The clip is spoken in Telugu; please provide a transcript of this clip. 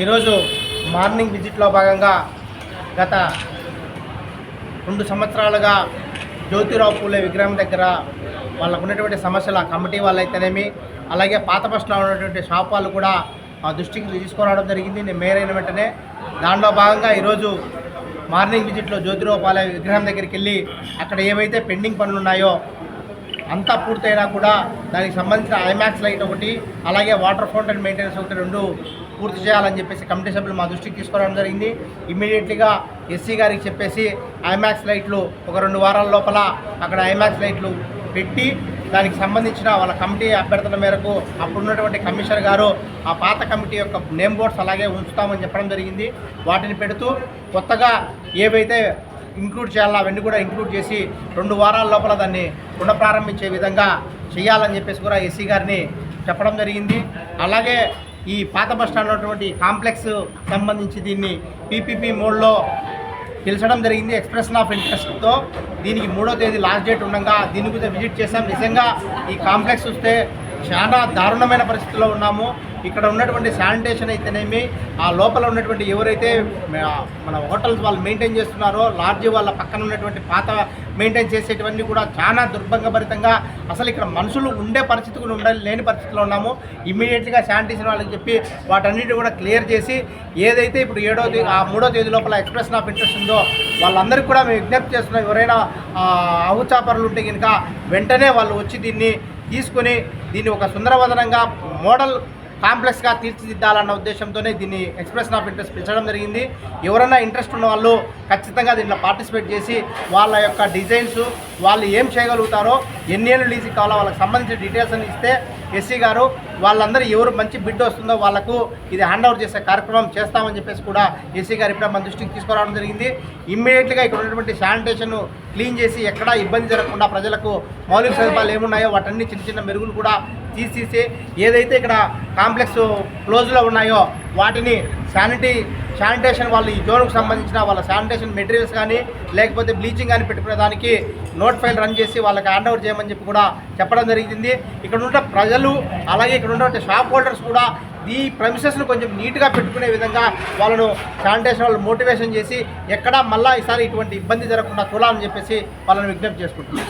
ఈరోజు మార్నింగ్ విజిట్లో భాగంగా గత 2 సంవత్సరాలుగా జ్యోతిరావు పూలే విగ్రహం దగ్గర వాళ్ళకు ఉన్నటువంటి సమస్యల కమిటీ వాళ్ళైతేనేమి, అలాగే పాత బస్సులో ఉన్నటువంటి షాప్ వాళ్ళు కూడా ఆ దృష్టికి తీసుకురావడం జరిగింది. నేను మేయర్ అయిన వెంటనే దానిలో భాగంగా ఈరోజు మార్నింగ్ విజిట్లో జ్యోతిరావు పూలే విగ్రహం దగ్గరికి వెళ్ళి అక్కడ ఏవైతే పెండింగ్ పనులు ఉన్నాయో అంతా పూర్తయినా కూడా దానికి సంబంధించిన ఐమాక్స్ లైట్ ఒకటి, అలాగే వాటర్ ఫౌంటైన్ మెయింటెనెన్స్ ఒకటి 2 పూర్తి చేయాలని చెప్పేసి కమిటీ సభ్యులు మా దృష్టికి తీసుకురావడం జరిగింది. ఇమ్మీడియట్లీగా ఎస్సీ గారికి చెప్పేసి ఐమాక్స్ లైట్లు ఒక 2 వారాల లోపల అక్కడ ఐమాక్స్ లైట్లు పెట్టి దానికి సంబంధించిన వాళ్ళ కమిటీ అభ్యర్థుల మేరకు అప్పుడున్నటువంటి కమిషనర్ గారు ఆ పాత కమిటీ యొక్క నేమ్ బోర్డ్స్ అలాగే ఉంచుతామని చెప్పడం జరిగింది. వాటిని పెడుతూ కొత్తగా ఏవైతే ఇంక్లూడ్ చేయాలో అవన్నీ కూడా ఇంక్లూడ్ చేసి 2 వారాల లోపల దాన్ని పునఃప్రారంభించే విధంగా చేయాలని చెప్పేసి కూడా ఎస్సీ గారిని చెప్పడం జరిగింది. అలాగే ఈ పాత బస్ స్టాండ్ ఉన్నటువంటి కాంప్లెక్స్ సంబంధించి దీన్ని పీపీపీ మోడ్లో పిలిచడం జరిగింది ఎక్స్ప్రెషన్ ఆఫ్ ఇంట్రెస్ట్తో. దీనికి 3వ తేదీ లాస్ట్ డేట్ ఉండగా దీని గురించి విజిట్ చేసాం. నిజంగా ఈ కాంప్లెక్స్ చూస్తే చాలా దారుణమైన పరిస్థితుల్లో ఉన్నాము. ఇక్కడ ఉన్నటువంటి శానిటేషన్ అయితేనేమి, ఆ లోపల ఉన్నటువంటి ఎవరైతే మన హోటల్స్ వాళ్ళు మెయింటైన్ చేస్తున్నారో, లాడ్జీ వాళ్ళ పక్కన ఉన్నటువంటి పాత మెయింటైన్ చేసేటివన్నీ కూడా చాలా దుర్భంగభరితంగా, అసలు ఇక్కడ మనుషులు ఉండే పరిస్థితి కూడా లేని పరిస్థితిలో ఉన్నాము. ఇమ్మీడియట్గా శానిటేషన్ వాళ్ళకి చెప్పి వాటన్నిటి కూడా క్లియర్ చేసి ఏదైతే ఇప్పుడు 3వ తేదీ లోపల ఎక్స్ప్రెషన్ ఆఫ్ ఇంట్రెస్ట్ ఉందో వాళ్ళందరికీ కూడా మేము విజ్ఞప్తి చేస్తున్నాం. ఎవరైనా అవుచాపరులు ఉంటే కనుక వెంటనే వాళ్ళు వచ్చి దీన్ని తీసుకొని దీన్ని ఒక సుందరవదనంగా మోడల్ కాంప్లెక్స్గా తీర్చిదిద్దాలన్న ఉద్దేశంతోనే దీన్ని ఎక్స్ప్రెషన్ ఆఫ్ ఇంట్రెస్ట్ పిలిచడం జరిగింది. ఎవరైనా ఇంట్రెస్ట్ ఉన్న వాళ్ళు ఖచ్చితంగా దీంట్లో పార్టిసిపేట్ చేసి వాళ్ళ యొక్క డిజైన్స్, వాళ్ళు ఏం చేయగలుగుతారో, ఎన్ని ఏళ్ళు లీజుకి కావాలో వాళ్ళకి సంబంధించిన డీటెయిల్స్ అని ఇస్తే ఎస్సీ గారు వాళ్ళందరూ ఎవరు మంచి బిడ్ వస్తుందో వాళ్ళకు ఇది హ్యాండ్ ఓవర్ చేసే కార్యక్రమం చేస్తామని చెప్పేసి కూడా ఎస్సీ గారు ఇప్పుడు మన దృష్టికి తీసుకురావడం జరిగింది. ఇమ్మీడియట్గా ఇక్కడ ఉన్నటువంటి శానిటేషన్ క్లీన్ చేసి ఎక్కడా ఇబ్బంది జరగకుండా ప్రజలకు మౌలిక సదుపాయాలు ఏమున్నాయో వాటన్ని చిన్న చిన్న మెరుగులు కూడా తీసేసి ఏదైతే ఇక్కడ కాంప్లెక్స్ క్లోజ్లో ఉన్నాయో వాటిని శానిటేషన్ వాళ్ళు ఈ జోన్కు సంబంధించిన వాళ్ళ శానిటేషన్ మెటీరియల్స్ కానీ లేకపోతే బ్లీచింగ్ కానీ పెట్టుకునే దానికి నోట్ ఫైల్ రన్ చేసి వాళ్ళకి హ్యాండ్ ఓవర్ చేయమని చెప్పి కూడా చెప్పడం జరిగింది. ఇక్కడ ఉన్న ప్రజలు అలాగే ఇక్కడ ఉన్నటువంటి షాప్ హోల్డర్స్ కూడా ఈ ప్రెమిసెస్ను కొంచెం నీట్గా పెట్టుకునే విధంగా వాళ్ళను శానిటేషన్ వాళ్ళు మోటివేషన్ చేసి ఎక్కడా మళ్ళీ ఈసారి ఇటువంటి ఇబ్బంది జరగకుండా చూడాలని చెప్పేసి వాళ్ళని విజ్ఞప్తి చేసుకుంటున్నాం.